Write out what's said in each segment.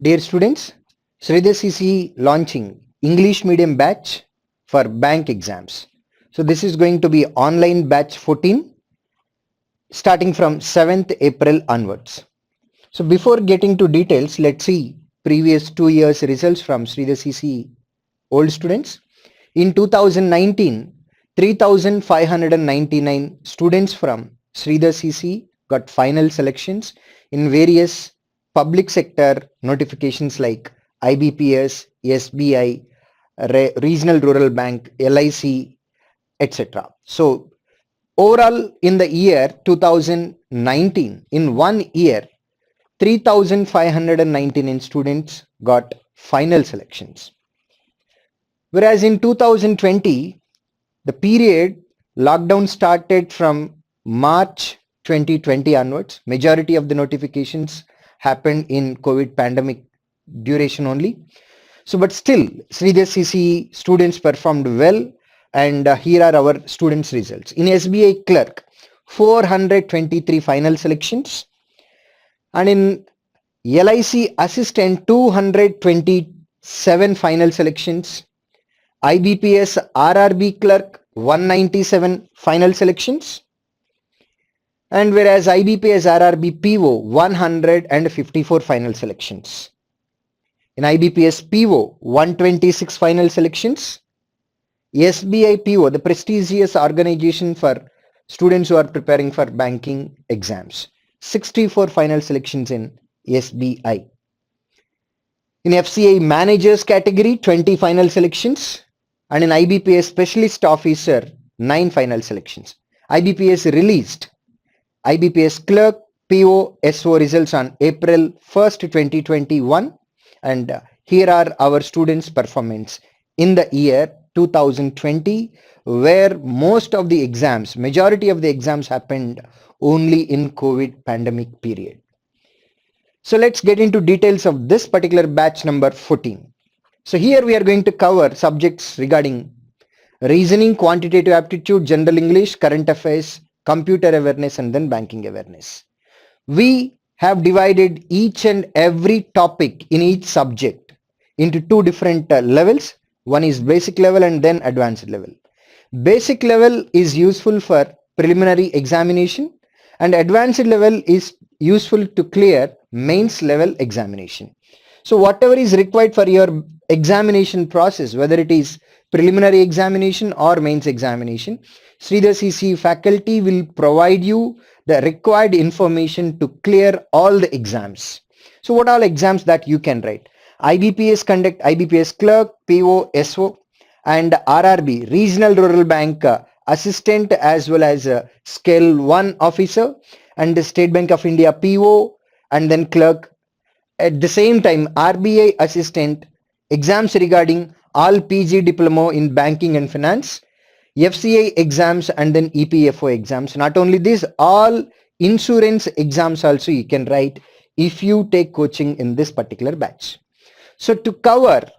Dear students, Sridhar CC launching English medium batch for bank exams. So this is going to be online batch 14 starting from 7th April onwards. So before getting to details, let's see previous 2 years results from Sridhar CC old students. In 2019, 3,599 students from Sridhar CC got final selections in various public sector notifications like IBPS, SBI, Regional Rural Bank, LIC, etc. So overall in the year 2019, in 1 year, 3,599 students got final selections. Whereas in 2020, the period lockdown started from March 2020 onwards. Majority of the notifications happened in COVID pandemic duration only. So, but still, Sridhar CC students performed well, and here are our students' results. In SBI clerk, 423 final selections, and in LIC assistant, 227 final selections. IBPS RRB clerk, 197 final selections, and whereas IBPS RRB PO, 154 final selections. In IBPS PO, 126 final selections. SBI PO, the prestigious organization for students who are preparing for banking exams, 64 final selections in SBI. In FCI managers category, 20 final selections, and in IBPS specialist officer, 9 final selections. IBPS released IBPS clerk PO SO results on April 1st, 2021, and here are our students' performance in the year 2020, where most of the exams, majority of the exams happened only in COVID pandemic period. So let's get into details of this particular batch number 14. So here we are going to cover subjects regarding reasoning, quantitative aptitude, general English, current affairs, computer awareness, and then banking awareness. We have divided each and every topic in each subject into two different levels. One is basic level and then advanced level. Basic level is useful for preliminary examination, and advanced level is useful to clear mains level examination. So whatever is required for your examination process, whether it is preliminary examination or mains examination, Sridhar CC faculty will provide you the required information to clear all the exams. So what all exams that you can write? IBPS conduct IBPS clerk, PO, SO, and RRB, Regional Rural Bank assistant, as well as scale 1 officer, and the State Bank of India PO, and then clerk. At the same time, RBI assistant, exams regarding all PG diploma in banking and finance, FCI exams, and then EPFO exams. Not only this, all insurance exams also you can write if you take coaching in this particular batch. So to cover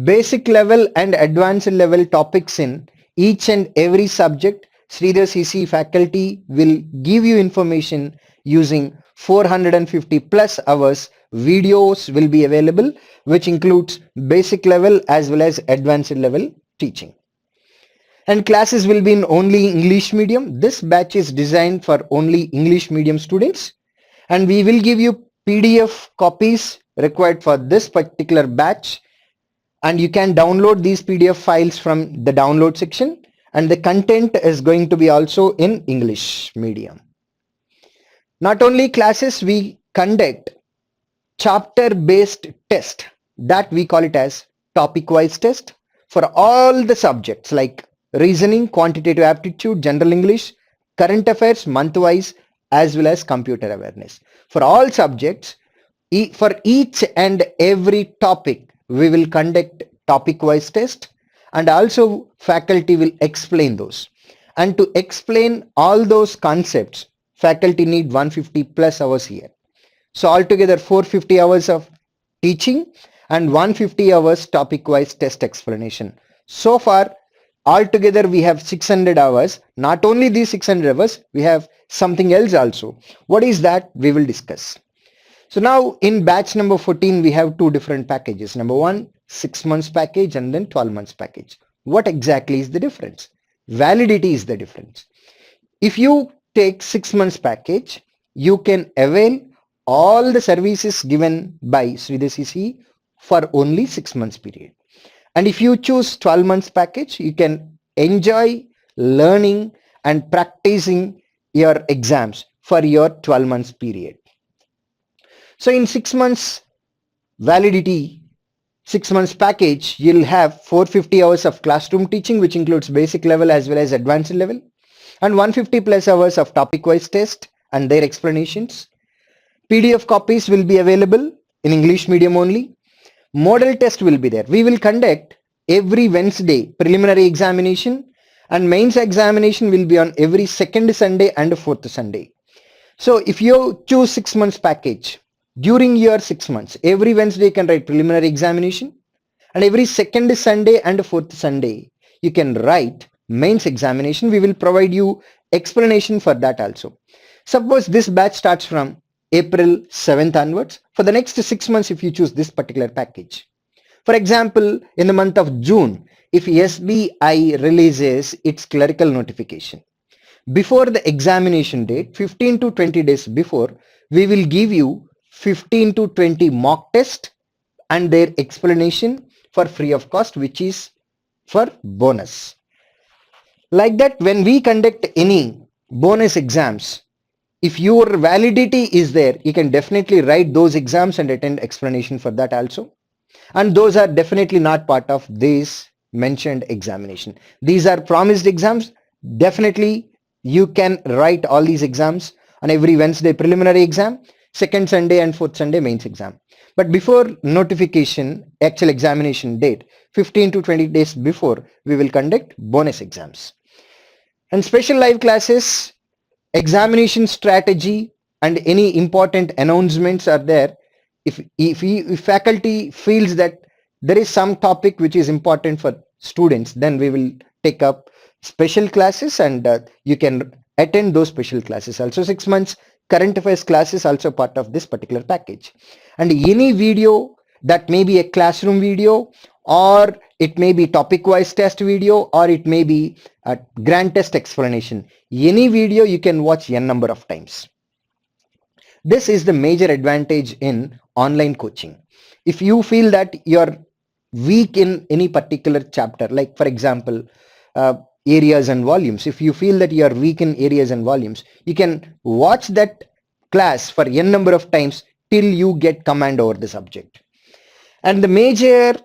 basic level and advanced level topics in each and every subject, Sridhar CC faculty will give you information using 450 plus hours. Videos will be available, which includes basic level as well as advanced level teaching. And classes will be in only English medium. This batch is designed for only English medium students, and we will give you PDF copies required for this particular batch, and you can download these PDF files from the download section, and the content is going to be also in English medium. Not only classes, we conduct chapter based test, that we call it as topic wise test, for all the subjects like reasoning, quantitative aptitude, general English, current affairs, month wise, as well as computer awareness. For all subjects, for each and every topic, we will conduct topic wise test, and also faculty will explain those. And to explain all those concepts, faculty need 150 plus hours here. So altogether 450 hours of teaching and 150 hours topic wise test explanation. So far altogether we have 600 hours. Not only these 600 hours, we have something else also. What is that? We will discuss. So now in batch number 14, we have two different packages. Number one, 6 months package and then 12 months package. What exactly is the difference? Validity is the difference. If you take 6 months package, you can avail all the services given by Sridhar for only 6 months period. And if you choose 12 months package, you can enjoy learning and practicing your exams for your 12 months period. So in 6 months validity, 6 months package, you'll have 450 hours of classroom teaching, which includes basic level as well as advanced level, and 150 plus hours of topic wise test and their explanations. PDF copies will be available in English medium only. Model test will be there. We will conduct every Wednesday preliminary examination, and mains examination will be on every second Sunday and fourth Sunday. So if you choose 6 months package, during your 6 months, every Wednesday you can write preliminary examination, and every second Sunday and fourth Sunday you can write mains examination. We will provide you explanation for that also. Suppose this batch starts from April 7th onwards. For the next 6 months, if you choose this particular package. For example, in the month of June, if SBI releases its clerical notification, before the examination date, 15 to 20 days before, we will give you 15 to 20 mock test and their explanation for free of cost, which is for bonus. Like that, when we conduct any bonus exams, if your validity is there, you can definitely write those exams and attend explanation for that also. And those are definitely not part of this mentioned examination. These are promised exams. Definitely you can write all these exams on every Wednesday preliminary exam, second Sunday and fourth Sunday mains exam. But before notification, actual examination date, 15 to 20 days before, we will conduct bonus exams. And special live classes, examination strategy, and any important announcements are there. If faculty feels that there is some topic which is important for students, then we will take up special classes, and you can attend those special classes. Also 6 months current affairs classes also part of this particular package. And any video that may be a classroom video, or it may be topic wise test video, or it may be a grand test explanation. Any video you can watch n number of times. This is the major advantage in online coaching. If you feel that you're weak in any particular chapter, like for example, areas and volumes, if you feel that you're weak in areas and volumes, you can watch that class for n number of times till you get command over the subject. And the major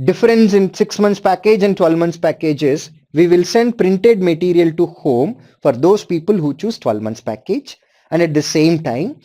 difference in 6 months package and 12 months package is we will send printed material to home for those people who choose 12 months package. And at the same time,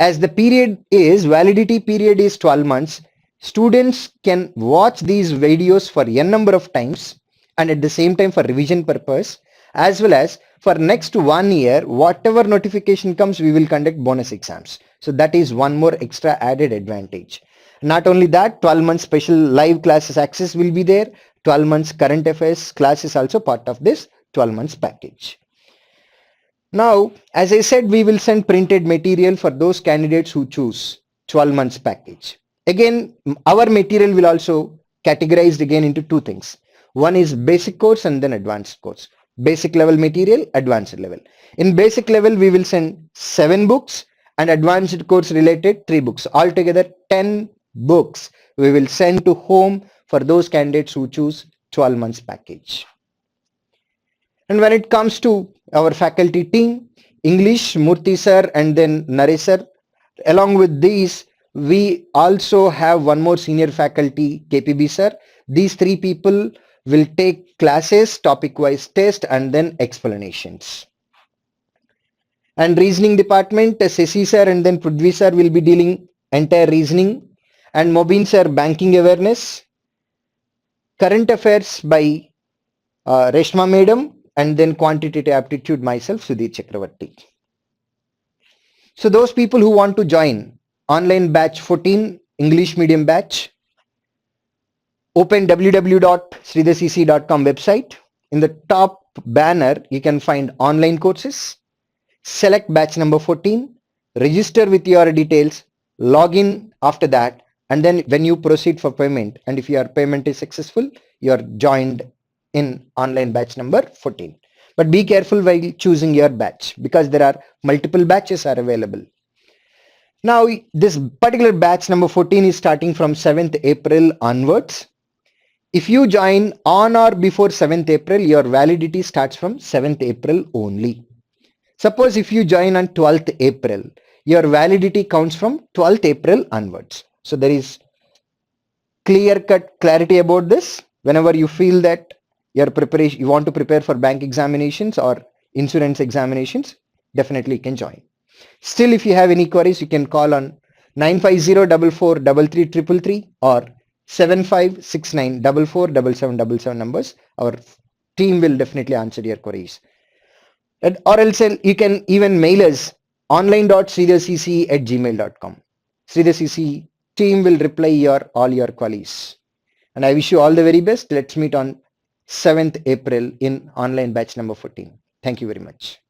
as the validity period is 12 months, students can watch these videos for n number of times, and at the same time for revision purpose, as well as for next 1 year, whatever notification comes, we will conduct bonus exams. So that is one more extra added advantage. Not only that, 12 months special live classes access will be there. 12 months current affairs class is also part of this 12 months package. Now, as I said, we will send printed material for those candidates who choose 12 months package. Again, our material will also categorized again into two things. One is basic course and then advanced course. Basic level material, advanced level. In basic level, we will send 7 books, and advanced course related 3 books. Altogether 10 books we will send to home for those candidates who choose 12 months package. And when it comes to our faculty team, English, Murthy sir, and then Naresh sir. Along with these, we also have one more senior faculty, KPB sir. These 3 people will take classes, topic wise test, and then explanations. And reasoning department, Sesi sir and then Prudvi sir will be dealing entire reasoning, and Mobin sir banking awareness, current affairs by Reshma madam, and then quantitative aptitude myself, Sudhir Chakravarti. So those people who want to join online batch 14 English medium batch, open www.sridharcc.com website. In the top banner, you can find online courses. Select batch number 14, register with your details, log in after that, and then when you proceed for payment, and if your payment is successful, you are joined in online batch number 14. But be careful while choosing your batch, because there are multiple batches are available. Now, this particular batch number 14 is starting from 7th April onwards. If you join on or before 7th April, your validity starts from 7th April only. Suppose if you join on 12th April, your validity counts from 12th April onwards. So there is clear-cut clarity about this. Whenever you feel that your preparation, you want to prepare for bank examinations or insurance examinations, definitely you can join. Still, if you have any queries, you can call on 950-4433-333 or 7569-447777 numbers. Our team will definitely answer your queries. Or else you can even mail us online.sridharcc@gmail.com. Sridharcc team will reply all your queries. And I wish you all the very best. Let's meet on 7th April in online batch number 14. Thank you very much.